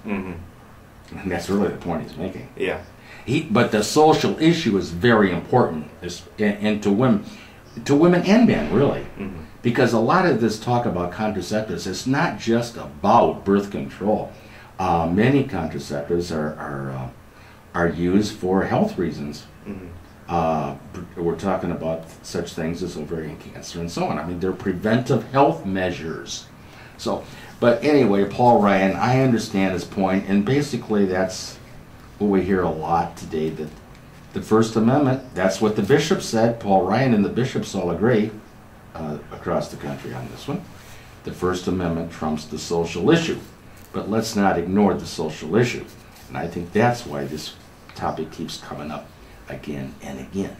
Mm-hmm. And that's really the point he's making. Yeah. But the social issue is very important, and to women and men, really. Mm-hmm. Because a lot of this talk about contraceptives, it's not just about birth control. Many contraceptives are used for health reasons. Mm-hmm. We're talking about such things as ovarian cancer and so on. I mean, they're preventive health measures. So, but anyway, Paul Ryan, I understand his point, and basically that's what we hear a lot today, that the First Amendment, that's what the bishop said. Paul Ryan and the bishops all agree across the country on this one. The First Amendment trumps the social issue. But let's not ignore the social issue. And I think that's why this topic keeps coming up again and again.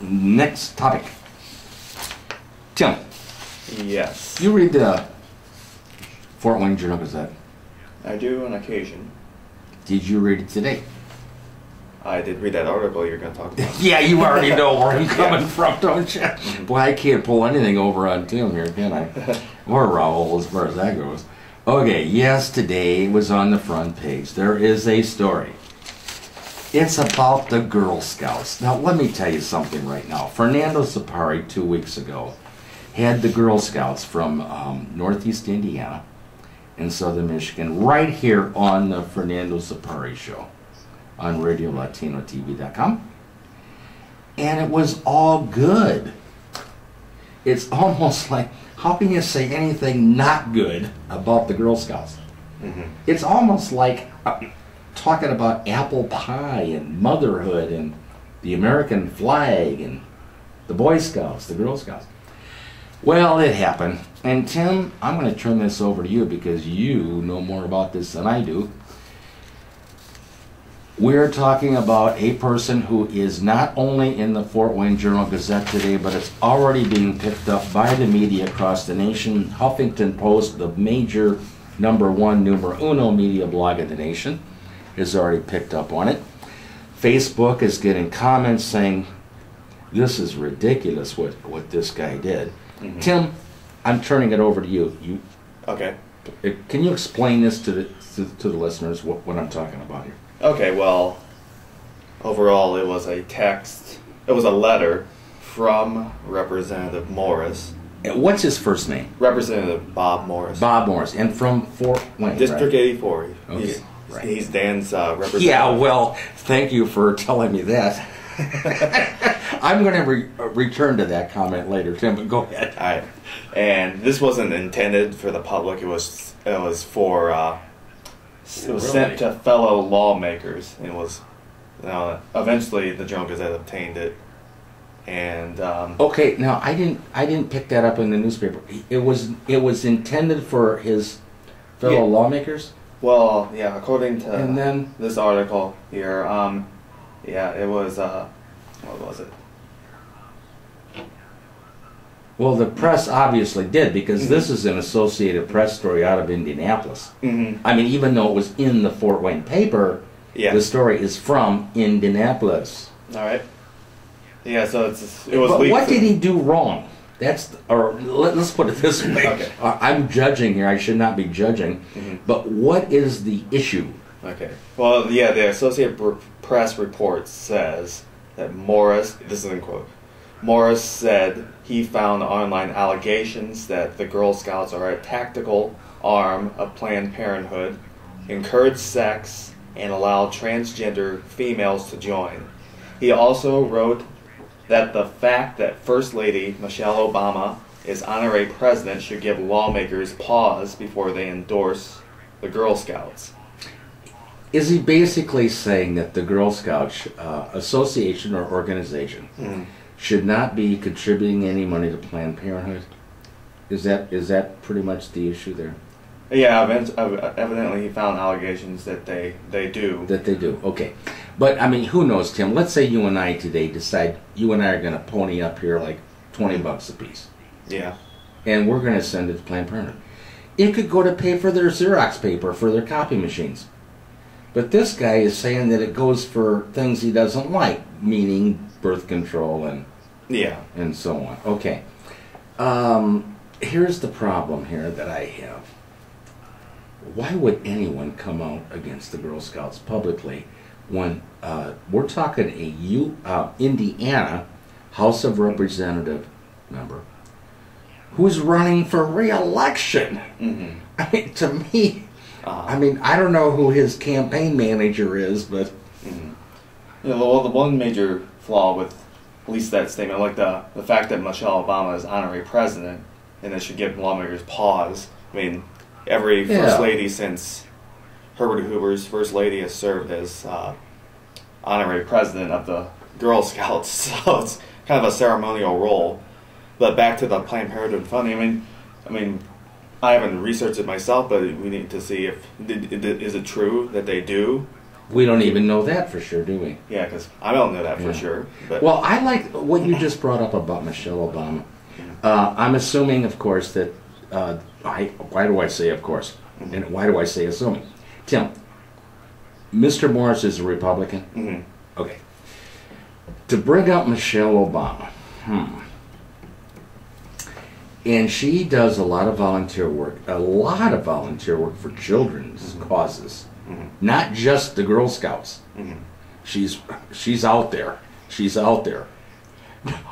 Next topic. Tim. Yes. You read the Fort Wayne Journal-Gazette. I do on occasion. Did you read it today? I did read that article you're going to talk about. Yeah, you already know where I'm coming from, don't you? Boy, I can't pull anything over on Tim here, can I? Or Raul, as far as that goes. Okay, yes, today it was on the front page. There is a story. It's about the Girl Scouts. Now, let me tell you something right now. Fernando Sapari, 2 weeks ago, had the Girl Scouts from Northeast Indiana and Southern Michigan right here on the Fernando Sapari Show on RadioLatinoTV.com. And it was all good. It's almost like, how can you say anything not good about the Girl Scouts? Mm-hmm. It's almost like talking about apple pie and motherhood and the American flag and the Boy Scouts, the Girl Scouts. Well, it happened. And Tim, I'm going to turn this over to you because you know more about this than I do. We're talking about a person who is not only in the Fort Wayne Journal-Gazette today, but it's already being picked up by the media across the nation. Huffington Post, the major numero uno media blog in the nation, has already picked up on it. Facebook is getting comments saying, this is ridiculous what this guy did. Mm-hmm. Tim, I'm turning it over to you. Okay. Can you explain this to the listeners, what I'm talking about here? Okay, well, overall it was a letter from Representative Morris. What's his first name? Representative Bob Morris. Bob Morris, and from Fort Wayne, District right? 84. Okay. He's Dan's representative. Yeah, well, thank you for telling me that. I'm going to return to that comment later, Tim, but go ahead. All right. And this wasn't intended for the public. It was for... It was sent to fellow lawmakers, and was eventually the Journal-Gazette obtained it, and okay. Now I didn't pick that up in the newspaper. It was intended for his fellow lawmakers. Well, yeah, according to and then, this article here, yeah, it was what was it? Well, the press obviously did, because this is an Associated Press story out of Indianapolis. Mm-hmm. I mean, even though it was in the Fort Wayne paper, the story is from Indianapolis. All right. Yeah, so it was. But what did he do wrong? Let's put it this way. Okay. I'm judging here. I should not be judging. Mm-hmm. But what is the issue? Okay. Well, yeah, the Associated Press report says that Morris. This is in quote. Morris said he found online allegations that the Girl Scouts are a tactical arm of Planned Parenthood, encourage sex, and allow transgender females to join. He also wrote that the fact that First Lady Michelle Obama is honorary president should give lawmakers pause before they endorse the Girl Scouts. Is he basically saying that the Girl Scouts association or organization should not be contributing any money to Planned Parenthood? Is that pretty much the issue there? Yeah, evidently he found allegations that they do. That they do, okay. But, I mean, who knows, Tim? Let's say you and I today decide you and I are going to pony up here like $20 a piece. Yeah. And we're going to send it to Planned Parenthood. It could go to pay for their Xerox paper, for their copy machines. But this guy is saying that it goes for things he doesn't like, meaning birth control and so on. Okay. Here's the problem here that I have. why would anyone come out against the Girl Scouts publicly when we're talking Indiana House of Representative member who's running for re-election? Mm-hmm. I mean, to me, I mean, I don't know who his campaign manager is, but mm-hmm. Well, the one major flaw with at least that statement, like the fact that Michelle Obama is honorary president, and it should give lawmakers pause. I mean, every first lady since Herbert Hoover's first lady has served as honorary president of the Girl Scouts, so it's kind of a ceremonial role. But back to the Planned Parenthood funding. I mean, I haven't researched it myself, but we need to see if is it true that they do. We don't even know that for sure, do we? Yeah, because I don't know that for sure. But. Well, I like what you just brought up about Michelle Obama. I'm assuming, of course, that why do I say of course? Mm-hmm. And why do I say assuming? Tim, Mr. Morris is a Republican? Mm-hmm. Okay. To bring up Michelle Obama, and she does a lot of volunteer work for children's causes, not just the Girl Scouts. She's out there. She's out there.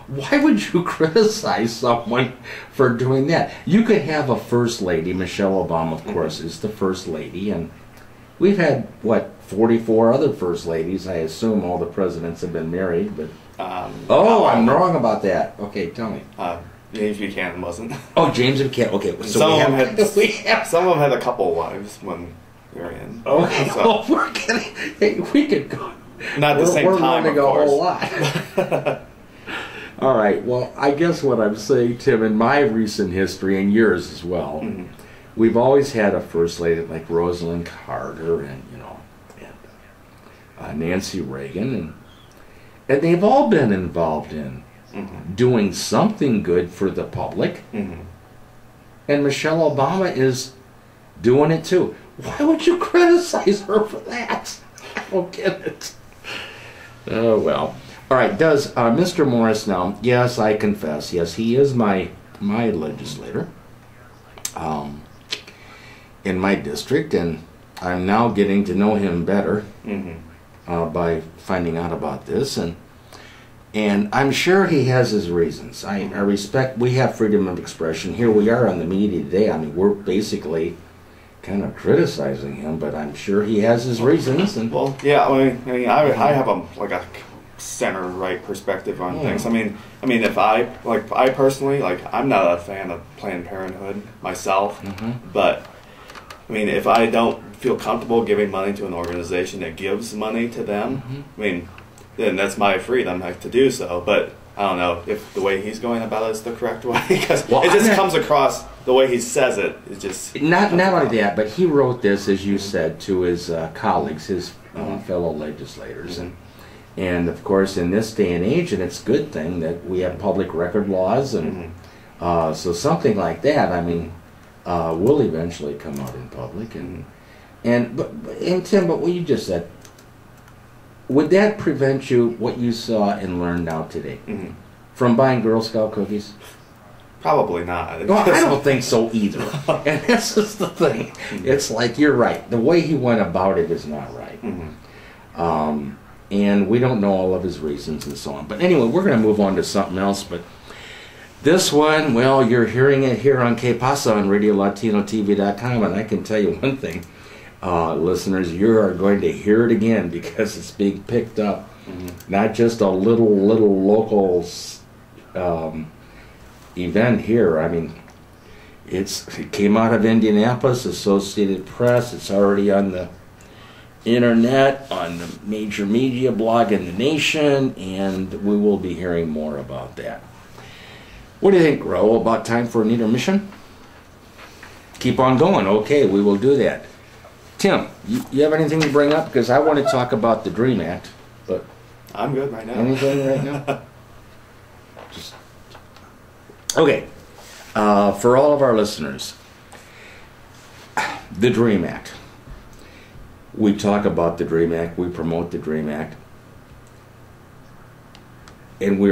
Why would you criticize someone for doing that? You could have a first lady. Michelle Obama, of course, is the first lady, and we've had, 44 other first ladies. I assume all the presidents have been married, but... I'm wrong about that. Okay, tell me. James Buchanan wasn't. Oh, James Buchanan. Okay, so some of them had a couple wives when we were in. Okay, so, we're getting... Hey, we could go... Not at the same time, of course. We're learning a whole lot. All right, well, I guess what I'm saying, Tim, in my recent history, and yours as well, we've always had a first lady like Rosalind Carter and, Nancy Reagan, and they've all been involved in doing something good for the public, and Michelle Obama is doing it too. Why would you criticize her for that? I don't get it. Oh, well. All right, does Mr. Morris now, yes, I confess, yes, he is my legislator in my district, and I'm now getting to know him better by finding out about this, and I'm sure he has his reasons. I respect, we have freedom of expression. Here we are on the media today. I mean, we're basically kind of criticizing him, but I'm sure he has his reasons. And well, yeah, I have a center-right perspective on things. I mean, if I personally, I'm not a fan of Planned Parenthood myself, but I mean, if I don't feel comfortable giving money to an organization that gives money to them, I mean, then that's my freedom to do so. But I don't know if the way he's going about it is the correct way, because it just comes across the way he says it. It's just not only that, but he wrote this, as you said, to his colleagues, his fellow legislators, and of course, in this day and age, and it's a good thing that we have public record laws, and so something like that, I mean, will eventually come out in public, and Tim, but what you just said, would that prevent you, what you saw and learned now today, from buying Girl Scout cookies? Probably not. Well, I don't think so either. And this is the thing. It's like, you're right. The way he went about it is not right. And we don't know all of his reasons and so on. But anyway, we're going to move on to something else. But this one, well, you're hearing it here on Pasa on RadioLatinoTV.com. And I can tell you one thing, listeners, you are going to hear it again because it's being picked up. Not just a little local event here. I mean, it came out of Indianapolis, Associated Press. It's already on the internet, on the major media blog in the nation, and we will be hearing more about that. What do you think, Raul? About time for an intermission? Keep on going. Okay, we will do that. Tim, you have anything to bring up? Because I want to talk about the DREAM Act, but I'm good right now. Anything right now? Just okay. For all of our listeners, the DREAM Act. We talk about the DREAM Act. We promote the DREAM Act, and we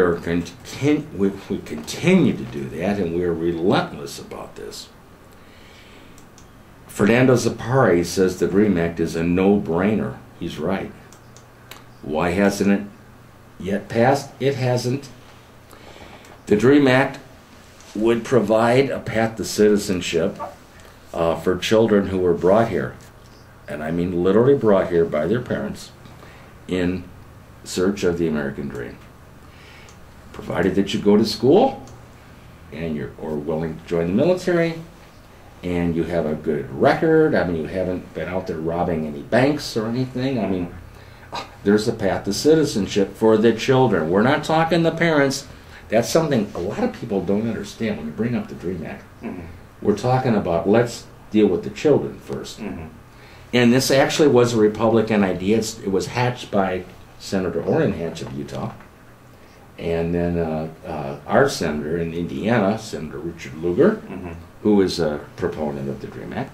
continue to do that, and we are relentless about this. Fernando Zapari says the DREAM Act is a no-brainer. He's right. Why hasn't it yet passed? It hasn't. The DREAM Act would provide a path to citizenship for children who were brought here, and I mean literally brought here by their parents in search of the American dream. Provided that you go to school and you're willing to join the military and you have a good record. I mean, you haven't been out there robbing any banks or anything. I mean, there's a path to citizenship for the children. We're not talking the parents. That's something a lot of people don't understand when you bring up the DREAM Act. Mm-hmm. We're talking about, let's deal with the children first. Mm-hmm. And this actually was a Republican idea. It was hatched by Senator Orrin Hatch of Utah. And then our senator in Indiana, Senator Richard Lugar, mm-hmm. who is a proponent of the DREAM Act,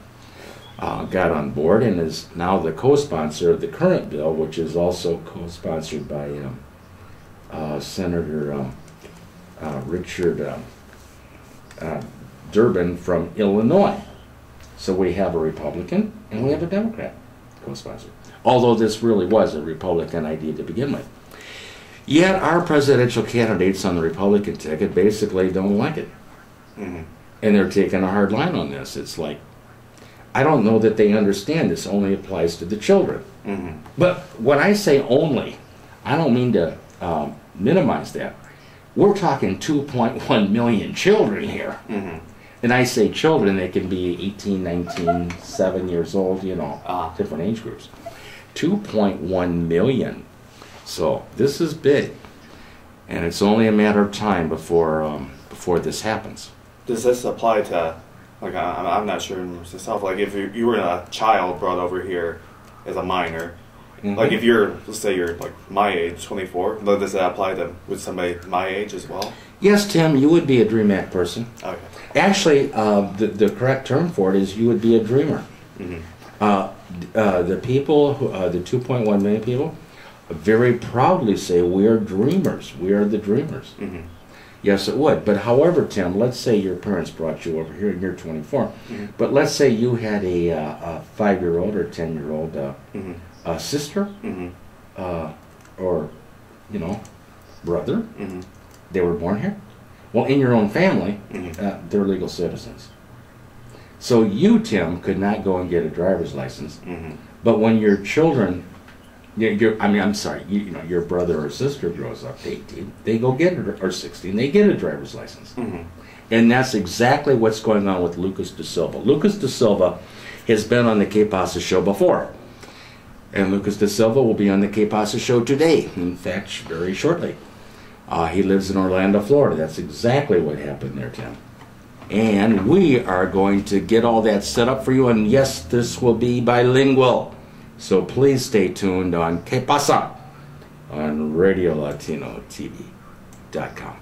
got on board and is now the co-sponsor of the current bill, which is also co-sponsored by Senator Richard Durbin from Illinois. So we have a Republican and we have a Democrat co-sponsor. Although this really was a Republican idea to begin with. Yet our presidential candidates on the Republican ticket basically don't like it. Mm-hmm. And they're taking a hard line on this. It's like, I don't know that they understand this only applies to the children. Mm-hmm. But when I say only, I don't mean to minimize that. We're talking 2.1 million children here. Mm-hmm. And I say children, they can be 18, 19, 7 years old, you know, different age groups. 2.1 million. So this is big. And it's only a matter of time before this happens. Does this apply to, like, I'm not sure myself, like if you were a child brought over here as a minor, mm-hmm. like if you're, let's say you're like my age, 24, does that apply to with somebody my age as well? Yes, Tim, you would be a DREAM Act person. Okay. Actually, the correct term for it is you would be a dreamer. Mm-hmm. The people, the 2.1 million people, very proudly say we are dreamers. We are the dreamers. Mm-hmm. Yes, it would. But however, Tim, let's say your parents brought you over here and you're 24. Mm-hmm. But let's say you had a 5-year-old or 10-year-old mm-hmm. Sister mm-hmm. Or, you know, brother. Mm-hmm. They were born here. Well, in your own family, mm-hmm. They're legal citizens. So you, Tim, could not go and get a driver's license. Mm-hmm. But when your children, your brother or sister grows up to 18, they go get it, or 16, they get a driver's license. Mm-hmm. And that's exactly what's going on with Lucas Da Silva. Lucas Da Silva has been on the Pasa show before. And Lucas Da Silva will be on the Pasa show today, in fact, very shortly. He lives in Orlando, Florida. That's exactly what happened there, Tim. And we are going to get all that set up for you. And yes, this will be bilingual. So please stay tuned on Pasa on RadioLatinoTV.com.